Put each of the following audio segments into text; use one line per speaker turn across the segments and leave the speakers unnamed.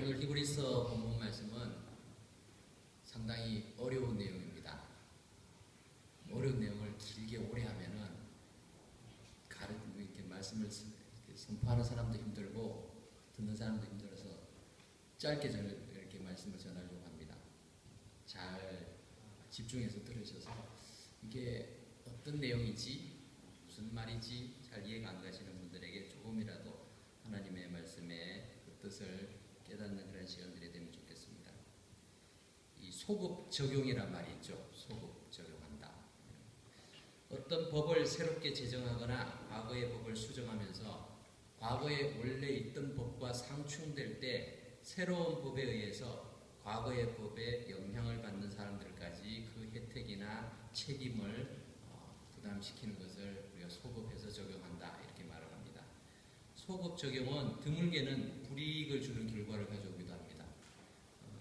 오늘 히브리서 본문 말씀은 상당히 어려운 내용입니다. 어려운 내용을 길게 오래 하면은 이렇게 말씀을 이렇게 선포하는 사람도 힘들고 듣는 사람도 힘들어서 짧게 이렇게 말씀을 전하려고 합니다. 잘 집중해서 들으셔서 이게 어떤 내용이지, 무슨 말이지 잘 이해가 안 가시는 분들에게 조금이라도 하나님의 말씀의 그 뜻을 깨닫는 그런 시간들이 되면 좋겠습니다. 이 소급 적용이란 말이 있죠. 소급 적용한다. 어떤 법을 새롭게 제정하거나 과거의 법을 수정하면서 과거에 원래 있던 법과 상충될 때 새로운 법에 의해서 과거의 법에 영향을 받는 사람들까지 그 혜택이나 책임을 부담시키는 것을 우리가 소급해서 적용한다 이렇게 말을 합니다. 소급 적용은 드물게는 불이익을 주는 결과를 가져오기도 합니다.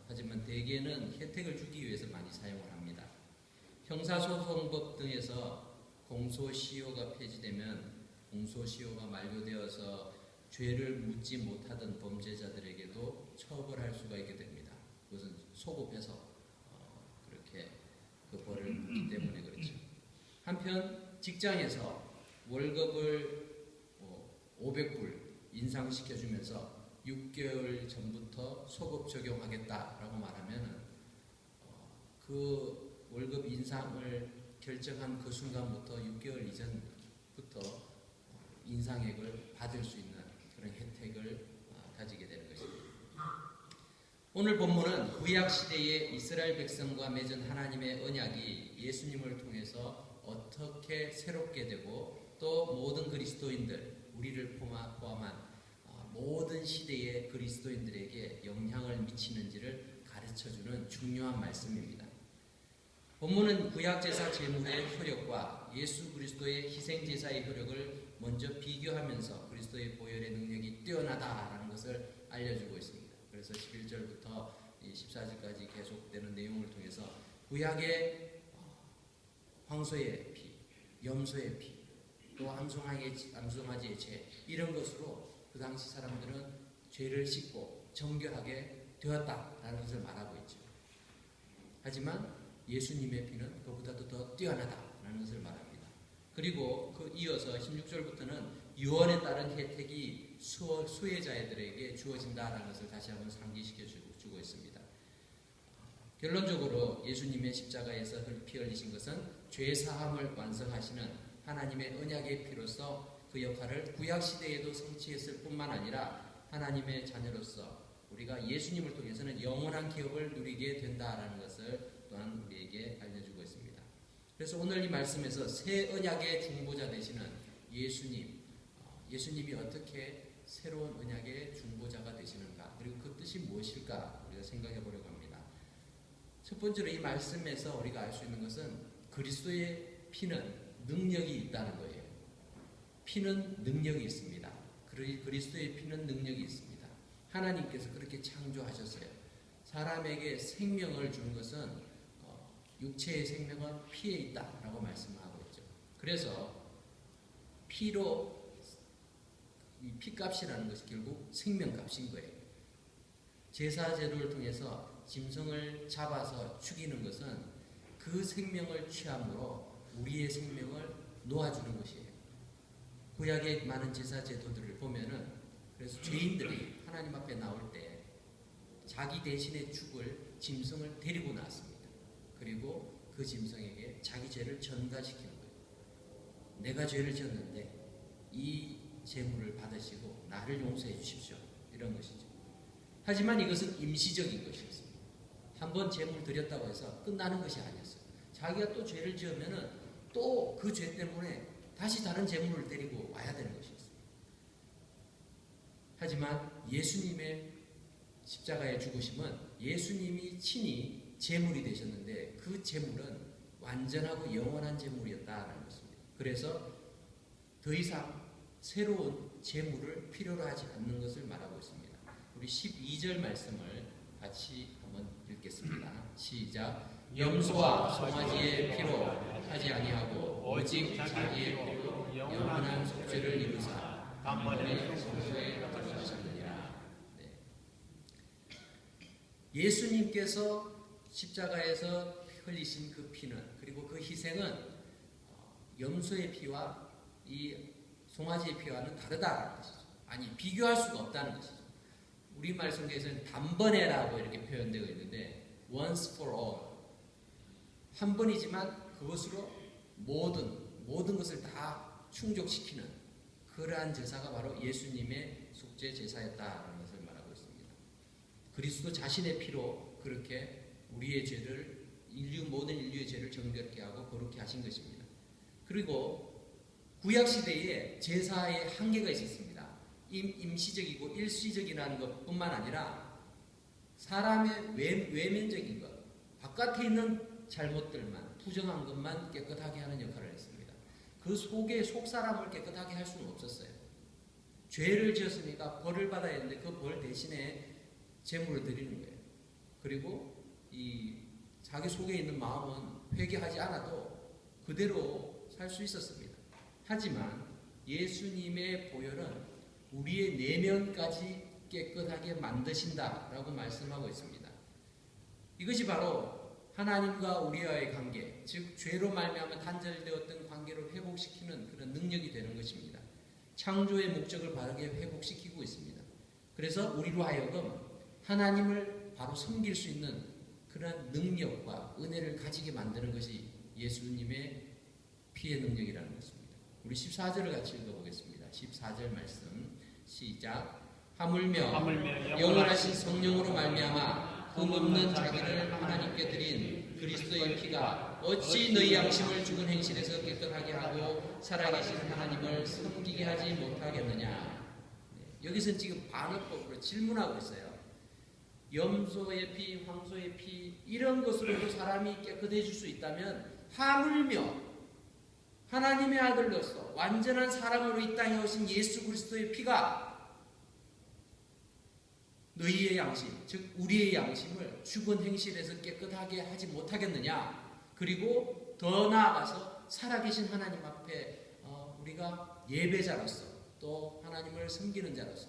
하지만 대개는 혜택을 주기 위해서 많이 사용을 합니다. 형사소송법 등에서 공소시효가 폐지되면 공소시효가 만료되어서 죄를 묻지 못하던 범죄자들에게도 처벌할 수가 있게 됩니다. 그것은 소급해서 그렇게 그 벌을 묻기 때문에 그렇죠. 한편 직장에서 월급을 500불 인상시켜주면서 6개월 전부터 소급 적용하겠다라고 말하면 그 월급 인상을 결정한 그 순간부터 6개월 이전부터 인상액을 받을 수 있는 그런 혜택을 가지게 되는 것입니다. 오늘 본문은 구약시대의 이스라엘 백성과 맺은 하나님의 언약이 예수님을 통해서 어떻게 새롭게 되고 또 모든 그리스도인들, 우리를 포함한 모든 시대의 그리스도인들에게 영향을 미치는지를 가르쳐주는 중요한 말씀입니다. 본문은 구약제사 제물의 효력과 예수 그리스도의 희생제사의 효력을 먼저 비교하면서 그리스도의 보혈의 능력이 뛰어나다라는 것을 알려주고 있습니다. 그래서 11절부터 14절까지 계속되는 내용을 통해서 구약의 황소의 피, 염소의 피, 또 암송아지의 죄 이런 것으로 그 당시 사람들은 죄를 씻고 정결하게 되었다라는 것을 말하고 있죠. 하지만 예수님의 피는 그보다도 더 뛰어나다라는 것을 말합니다. 그리고 그 이어서 16절부터는 유언에 따른 혜택이 수혜자들에게 주어진다라는 것을 다시 한번 상기시켜주고 있습니다. 결론적으로 예수님의 십자가에서 피 흘리신 것은 죄사함을 완성하시는 하나님의 언약의 피로서 그 역할을 구약시대에도 성취했을 뿐만 아니라 하나님의 자녀로서 우리가 예수님을 통해서는 영원한 기업을 누리게 된다라는 것을 또한 우리에게 알려주고 있습니다. 그래서 오늘 이 말씀에서 새 언약의 중보자 되시는 예수님이 어떻게 새로운 언약의 중보자가 되시는가, 그리고 그 뜻이 무엇일까 우리가 생각해 보려고 합니다. 첫 번째로 이 말씀에서 우리가 알 수 있는 것은 그리스도의 피는 능력이 있다는 거예요. 피는 능력이 있습니다. 그리스도의 피는 능력이 있습니다. 하나님께서 그렇게 창조하셨어요. 사람에게 생명을 주는 것은 육체의 생명은 피에 있다라고 말씀하고 있죠. 그래서 피로 이 피값이라는 것이 결국 생명값인 거예요. 제사제도를 통해서 짐승을 잡아서 죽이는 것은 그 생명을 취함으로 우리의 생명을 놓아주는 것이에요. 구약의 많은 제사제도들을 보면은 그래서 죄인들이 하나님 앞에 나올 때 자기 대신에 죽을 짐승을 데리고 나왔습니다. 그리고 그 짐승에게 자기 죄를 전가시키는 거예요. 내가 죄를 지었는데 이 제물을 받으시고 나를 용서해 주십시오. 이런 것이죠. 하지만 이것은 임시적인 것이었습니다. 한번 제물 드렸다고 해서 끝나는 것이 아니었어요. 자기가 또 죄를 지으면은 또 그 죄 때문에 다시 다른 제물을 데리고 와야 되는 것이었습니다. 하지만 예수님의 십자가의 죽으심은 예수님이 친히 제물이 되셨는데 그 제물은 완전하고 영원한 제물이었다는 것입니다. 그래서 더 이상 새로운 제물을 필요로 하지 않는 것을 말하고 있습니다. 우리 12절 말씀을 같이 한번 읽겠습니다. 시작. 염소와 송아지의 피로 하지 아니하고 오직 자기의 피로 영원한 속죄를 이루사 단번에 성소에 들어가셨느니라. 예수님께서 십자가에서 흘리신 그 피는, 그리고 그 희생은 염소의 피와 이 송아지의 피와는 다르다는 것이죠. 아니, 비교할 수가 없다는 것이죠. 우리말 성경에서는 단번에라고 이렇게 표현되어 있는데 once for all, 한 번이지만 그것으로 모든 것을 다 충족시키는 그러한 제사가 바로 예수님의 속죄 제사였다는 것을 말하고 있습니다. 그리스도 자신의 피로 그렇게 우리의 죄를, 모든 인류의 죄를 정결케 하고 거룩케 하신 것입니다. 그리고 구약시대에 제사의 한계가 있었습니다. 임시적이고 일시적이라는 것뿐만 아니라 사람의 외면적인 것, 바깥에 있는 잘못들만, 부정한 것만 깨끗하게 하는 역할을 했습니다. 그 속에 속사람을 깨끗하게 할 수는 없었어요. 죄를 지었으니까 벌을 받아야 했는데 그 벌 대신에 제물을 드리는 거예요. 그리고 이 자기 속에 있는 마음은 회개하지 않아도 그대로 살 수 있었습니다. 하지만 예수님의 보혈은 우리의 내면까지 깨끗하게 만드신다라고 말씀하고 있습니다. 이것이 바로 하나님과 우리와의 관계, 즉 죄로 말미암아 단절되었던 관계를 회복시키는 그런 능력이 되는 것입니다. 창조의 목적을 바르게 회복시키고 있습니다. 그래서 우리로 하여금 하나님을 바로 섬길 수 있는 그런 능력과 은혜를 가지게 만드는 것이 예수님의 피의 능력이라는 것입니다. 우리 14절을 같이 읽어보겠습니다. 14절 말씀 시작. 하물며 영원하신 성령으로 말미암아 흠없는 자기를 하나님께 드린 그리스도의 피가 어찌 너희 양심을 죽은 행실에서 깨끗하게 하고 살아계신 하나님을 섬기게 하지 못하겠느냐. 여기서는 지금 반어법으로 질문하고 있어요. 염소의 피, 황소의 피 이런 것으로도 사람이 깨끗해질 수 있다면 하물며 하나님의 아들로서 완전한 사람으로 이 땅에 오신 예수 그리스도의 피가 너희의 양심, 즉 우리의 양심을 죽은 행실에서 깨끗하게 하지 못하겠느냐. 그리고 더 나아가서 살아계신 하나님 앞에 우리가 예배자로서 또 하나님을 섬기는 자로서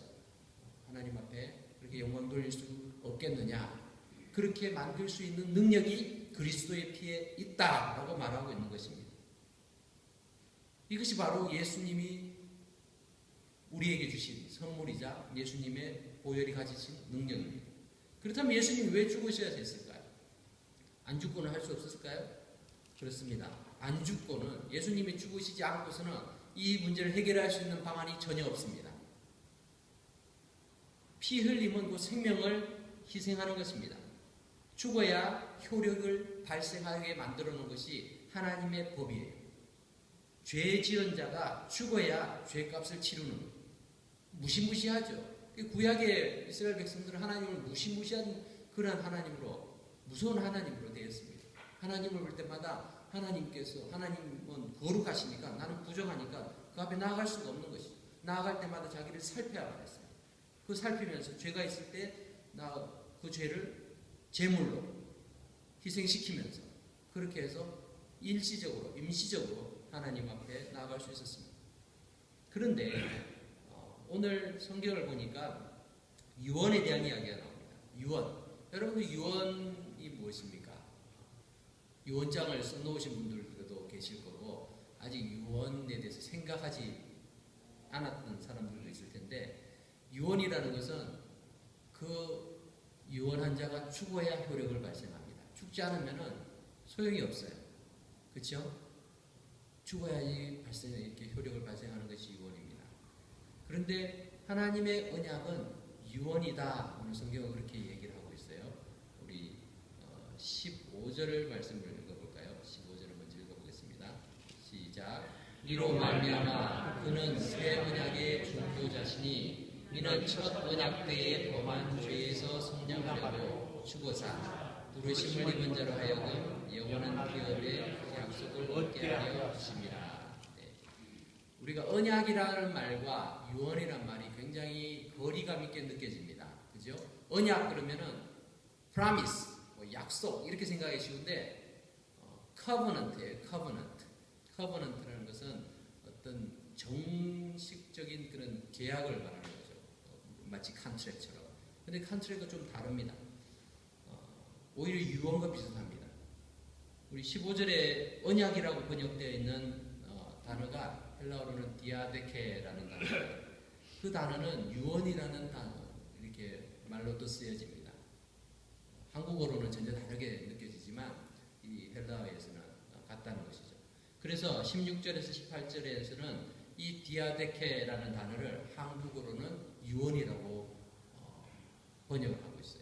하나님 앞에 그렇게 영광 돌릴 수 없겠느냐. 그렇게 만들 수 있는 능력이 그리스도의 피에 있다라고 말하고 있는 것입니다. 이것이 바로 예수님이 우리에게 주신 선물이자 예수님의 보혈이 가지신 능력입니다. 그렇다면 예수님이 왜 죽으셔야 됐을까요? 안 죽고는 할 수 없었을까요? 그렇습니다. 안 죽고는, 예수님이 죽으시지 않고서는 이 문제를 해결할 수 있는 방안이 전혀 없습니다. 피 흘림은 그 생명을 희생하는 것입니다. 죽어야 효력을 발생하게 만들어 놓은 것이 하나님의 법이에요. 죄 지은 자가 죽어야 죄값을 치르는, 무시무시하죠. 구약의 이스라엘 백성들은 하나님을 무시무시한 그런 하나님으로, 무서운 하나님으로 되었습니다. 하나님을 볼 때마다 하나님께서, 하나님은 거룩하시니까 나는 부정하니까 그 앞에 나아갈 수가 없는 것이죠. 나아갈 때마다 자기를 살펴야 했어요. 그 살피면서 죄가 있을 때 그 죄를 제물로 희생시키면서 그렇게 해서 일시적으로, 임시적으로 하나님 앞에 나아갈 수 있었습니다. 그런데 오늘 성경을 보니까 유언에 대한 이야기가 나옵니다. 유언. 여러분들 유언이 무엇입니까? 유언장을 써놓으신 분들도 계실 거고 아직 유언에 대해서 생각하지 않았던 사람들도 있을 텐데, 유언이라는 것은 그 유언한 자가 죽어야 효력을 발생합니다. 죽지 않으면 소용이 없어요. 그렇죠? 죽어야지 이렇게 효력을 발생하는 것이 유언입니다. 그런데 하나님의 언약은 유언이다. 오늘 성경은 그렇게 얘기를 하고 있어요. 우리 15절 말씀을 읽어볼까요? 15절을 먼저 읽어보겠습니다. 시작. 이로 말미암아 그는 새 언약의 중보자시니 이는 첫 언약 때에 범한 죄에서 성량하려고 죽어사 부르심을 입은 자로 하여금 영원한 기업의 약속을 얻게 하려 하십니다. 네. 우리가 언약이라는 말과 유언이라는 말이 굉장히 거리감 있게 느껴집니다. 그죠? 언약 그러면은 promise, 약속 이렇게 생각하기 쉬운데 covenant예요. covenant라는 것은 어떤 정식적인 그런 계약을 말하는 거죠. 마치 컨트랙처럼. 근데 컨트랙은 좀 다릅니다. 오히려 유언과 비슷합니다. 우리 15절에 언약이라고 번역되어 있는 단어가 헬라어로는 디아데케라는 단어예요. 그 단어는 유언이라는 단어, 이렇게 말로도 쓰여집니다. 한국어로는 전혀 다르게 느껴지지만 이 헬라어에서는 같다는 것이죠. 그래서 16절에서 18절에서는 이 디아데케라는 단어를 한국어로는 유언이라고 번역을 하고 있어요.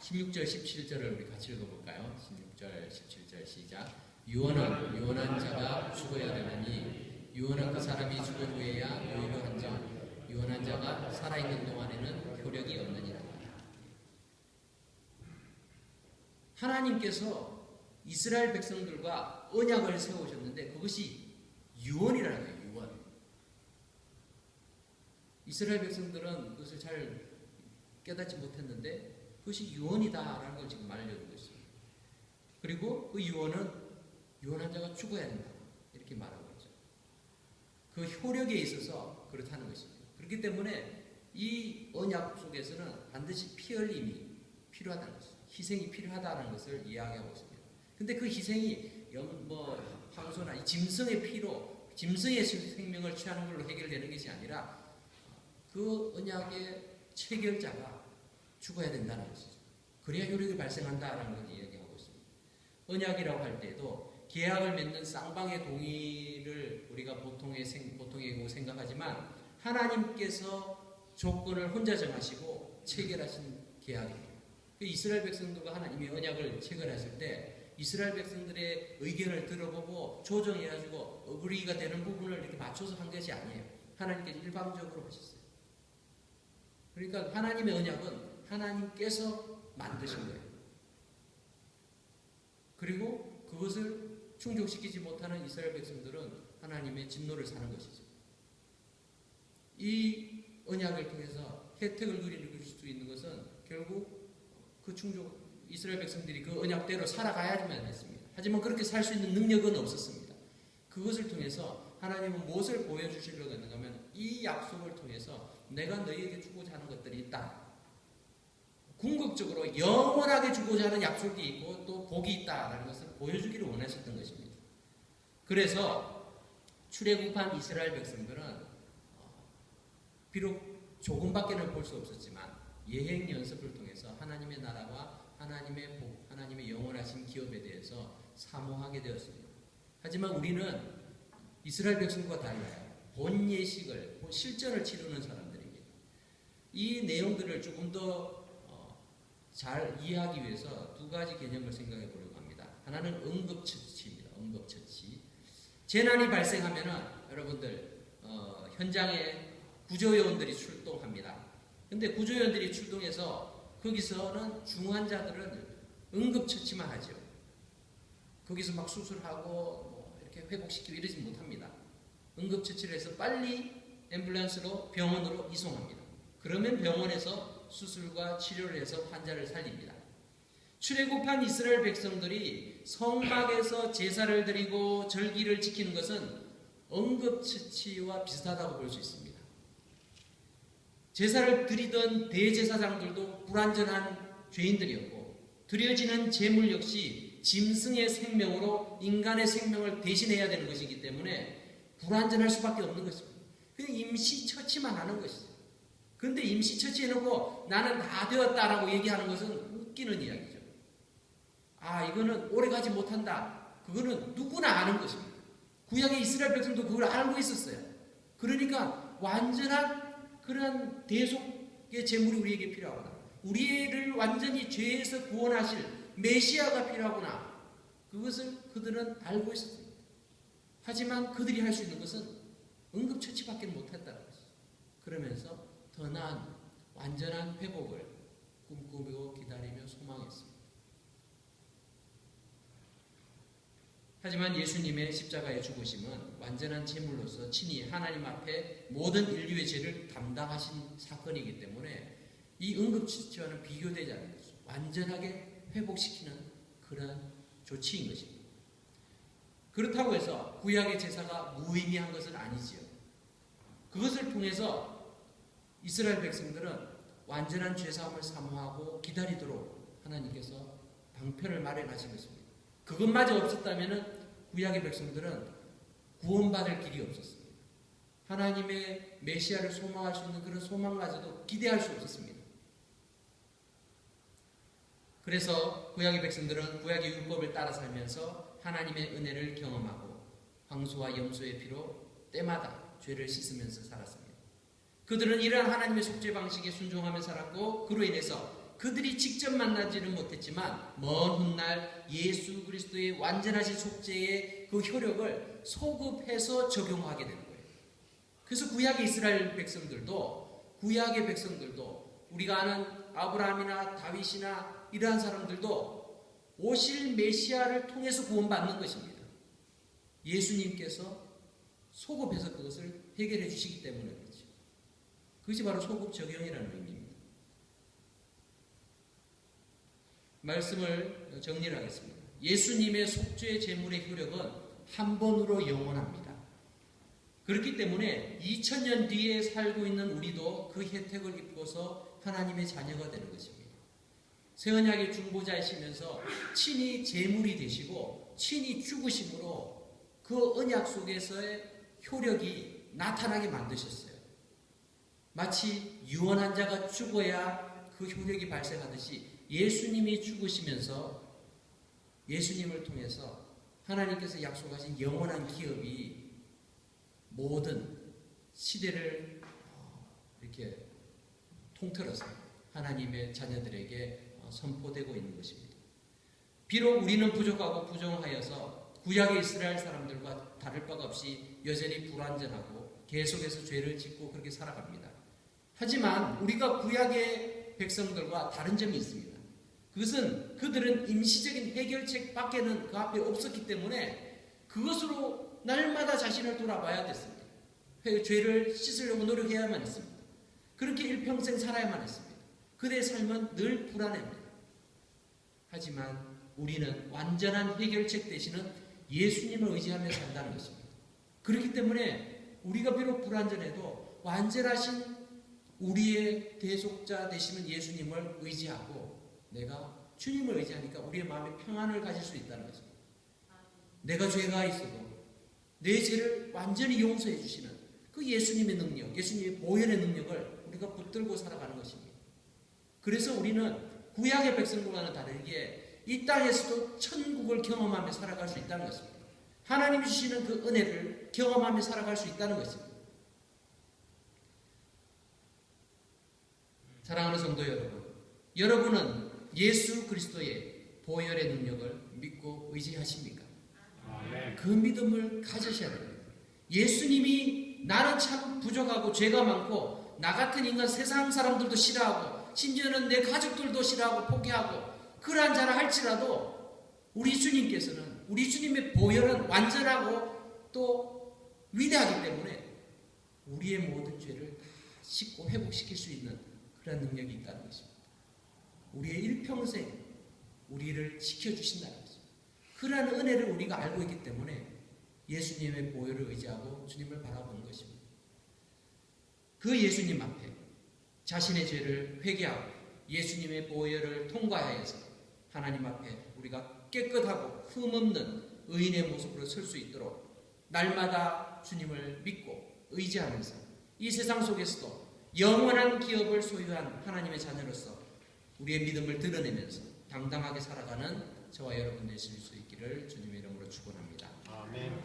16절, 17절을 우리 같이 읽어볼까요? 16절, 17절 시작. 유언한 자가 죽어야 되나니 유언한 그 사람이 죽은 후에야 유효한 자, 유언한 자가 살아있는 동안에는 효력이 없느니라. 하나님께서 이스라엘 백성들과 언약을 세우셨는데 그것이 유언이라는 거예요. 유언. 이스라엘 백성들은 그것을 잘 깨닫지 못했는데 그것이 유언이다라는 걸 지금 말해주고 있습니다. 그리고 그 유언은 유언한 자가 죽어야 된다 이렇게 말하고 있죠. 그 효력에 있어서 그렇다는 것입니다. 그렇기 때문에 이 언약 속에서는 반드시 피 흘림이 필요하다는 것이죠. 희생이 필요하다는 것을 이야기하고 있습니다. 근데 그 희생이 황소나 이 짐승의 피로 짐승의 생명을 취하는 걸로 해결되는 것이 아니라 그 언약의 체결자가 죽어야 된다는 것이죠. 그래야 효력이 발생한다는 걸 이야기하고 있습니다. 언약이라고 할 때도 계약을 맺는 쌍방의 동의를 우리가 보통의 경우 생각하지만 하나님께서 조건을 혼자 정하시고 체결하신 계약입니다. 이스라엘 백성들과 하나님이 언약을 체결하실 때 이스라엘 백성들의 의견을 들어보고 조정해가지고 어그리가 되는 부분을 이렇게 맞춰서 한 것이 아니에요. 하나님께서 일방적으로 하셨어요. 그러니까 하나님의 언약은 하나님께서 만드신 거예요. 그리고 그것을 충족시키지 못하는 이스라엘 백성들은 하나님의 진노를 사는 것이죠. 이 언약을 통해서 혜택을 누릴 수 있는 것은 결국 그 이스라엘 백성들이 그 언약대로 살아가야만 했습니다. 하지만 그렇게 살 수 있는 능력은 없었습니다. 그것을 통해서 하나님은 무엇을 보여주시려고 했는가 하면 이 약속을 통해서 내가 너희에게 주고자 하는 것들이 있다. 궁극적으로 영원하게 주고자 하는 약속이 있고 또 복이 있다라는 것을 보여주기를 원하셨던 것입니다. 그래서 출애굽한 이스라엘 백성들은 비록 조금밖에는 볼 수 없었지만 예행 연습을 통해서 하나님의 나라와 하나님의 복, 하나님의 영원하신 기업에 대해서 사모하게 되었습니다. 하지만 우리는 이스라엘 백성과 달라요. 본 예식을, 본 실전을 치르는 사람들입니다. 이 내용들을 조금 더 잘 이해하기 위해서 두 가지 개념을 생각해 보려고 합니다. 하나는 응급처치입니다. 응급처치. 재난이 발생하면은 여러분들 현장에 구조요원들이 출동합니다. 근데 구조요원들이 출동해서 거기서는 중환자들은 응급처치만 하죠. 거기서 막 수술하고 이렇게 회복시키고 이러지 못합니다. 응급처치를 해서 빨리 앰뷸런스로 병원으로 이송합니다. 그러면 병원에서 수술과 치료를 해서 환자를 살립니다. 출애굽한 이스라엘 백성들이 성막에서 제사를 드리고 절기를 지키는 것은 응급처치와 비슷하다고 볼 수 있습니다. 제사를 드리던 대제사장들도 불완전한 죄인들이었고 드려지는 제물 역시 짐승의 생명으로 인간의 생명을 대신해야 되는 것이기 때문에 불완전할 수밖에 없는 것입니다. 그냥 임시처치만 하는 것이죠. 그런데 임시처치해놓고 나는 다 되었다라고 얘기하는 것은 웃기는 이야기죠. 이거는 오래가지 못한다. 그거는 누구나 아는 것입니다. 구약의 이스라엘 백성도 그걸 알고 있었어요. 그러니까 완전한 그런 대속의 제물이 우리에게 필요하구나. 우리를 완전히 죄에서 구원하실 메시아가 필요하구나. 그것을 그들은 알고 있었습니다. 하지만 그들이 할 수 있는 것은 응급처치밖에 못했다는 것이죠. 그러면서 더 나은 완전한 회복을 꿈꾸고 기다리며 소망했습니다. 하지만 예수님의 십자가의 죽으심은 완전한 제물로서 친히 하나님 앞에 모든 인류의 죄를 담당하신 사건이기 때문에 이 응급처치와는 비교되지 않는 것이죠. 완전하게 회복시키는 그런 조치인 것입니다. 그렇다고 해서 구약의 제사가 무의미한 것은 아니지요. 그것을 통해서 이스라엘 백성들은 완전한 죄사함을 사모하고 기다리도록 하나님께서 방편을 마련하신 것입니다. 그것마저 없었다면 구약의 백성들은 구원받을 길이 없었습니다. 하나님의 메시아를 소망할 수 있는 그런 소망마저도 기대할 수 없었습니다. 그래서 구약의 백성들은 구약의 율법을 따라 살면서 하나님의 은혜를 경험하고 황소와 염소의 피로 때마다 죄를 씻으면서 살았습니다. 그들은 이러한 하나님의 속죄 방식에 순종하며 살았고 그로 인해서 그들이 직접 만나지는 못했지만 먼 훗날 예수 그리스도의 완전하신 속죄의 그 효력을 소급해서 적용하게 되는 거예요. 그래서 구약의 이스라엘 백성들도 우리가 아는 아브라함이나 다윗이나 이러한 사람들도 오실 메시아를 통해서 구원받는 것입니다. 예수님께서 소급해서 그것을 해결해 주시기 때문에 그렇죠. 그것이 바로 소급 적용이라는 의미입니다. 말씀을 정리를 하겠습니다. 예수님의 속죄 제물의 효력은 한 번으로 영원합니다. 그렇기 때문에 2000년 뒤에 살고 있는 우리도 그 혜택을 입고서 하나님의 자녀가 되는 것입니다. 새 언약의 중보자이시면서 친히 제물이 되시고 친히 죽으심으로 그 언약 속에서의 효력이 나타나게 만드셨어요. 마치 유언한 자가 죽어야 그 효력이 발생하듯이 예수님이 죽으시면서 예수님을 통해서 하나님께서 약속하신 영원한 기업이 모든 시대를 이렇게 통틀어서 하나님의 자녀들에게 선포되고 있는 것입니다. 비록 우리는 부족하고 부정하여서 구약의 이스라엘 사람들과 다를 바가 없이 여전히 불완전하고 계속해서 죄를 짓고 그렇게 살아갑니다. 하지만 우리가 구약의 백성들과 다른 점이 있습니다. 그것은 그들은 임시적인 해결책 밖에는 그 앞에 없었기 때문에 그것으로 날마다 자신을 돌아봐야 됐습니다. 죄를 씻으려고 노력해야만 했습니다. 그렇게 일평생 살아야만 했습니다. 그들의 삶은 늘 불안합니다. 하지만 우리는 완전한 해결책 대신은 예수님을 의지하며 산다는 것입니다. 그렇기 때문에 우리가 비록 불완전해도 완전하신 우리의 대속자 되시는 예수님을 의지하고 내가 주님을 의지하니까 우리의 마음에 평안을 가질 수 있다는 것입니다. 내가 죄가 있어도 내 죄를 완전히 용서해 주시는 그 예수님의 능력, 예수님의 보혈의 능력을 우리가 붙들고 살아가는 것입니다. 그래서 우리는 구약의 백성들과는 다르게 이 땅에서도 천국을 경험하며 살아갈 수 있다는 것입니다. 하나님이 주시는 그 은혜를 경험하며 살아갈 수 있다는 것입니다. 사랑하는 성도 여러분, 여러분은 예수 그리스도의 보혈의 능력을 믿고 의지하십니까? 그 믿음을 가지셔야 됩니다. 예수님이 나는 참 부족하고 죄가 많고 나 같은 인간 세상 사람들도 싫어하고 심지어는 내 가족들도 싫어하고 포기하고 그러한 자라 할지라도 우리 주님께서는 우리 주님의 보혈은 완전하고 또 위대하기 때문에 우리의 모든 죄를 다 씻고 회복시킬 수 있는 그런 능력이 있다는 것입니다. 우리의 일평생 우리를 지켜주신다는 것입니다. 그러한 은혜를 우리가 알고 있기 때문에 예수님의 보혈을 의지하고 주님을 바라보는 것입니다. 그 예수님 앞에 자신의 죄를 회개하고 예수님의 보혈을 통과하여서 하나님 앞에 우리가 깨끗하고 흠없는 의인의 모습으로 설 수 있도록 날마다 주님을 믿고 의지하면서 이 세상 속에서도 영원한 기업을 소유한 하나님의 자녀로서 우리의 믿음을 드러내면서 당당하게 살아가는 저와 여러분 되실 수 있기를 주님의 이름으로 축원합니다.
아멘.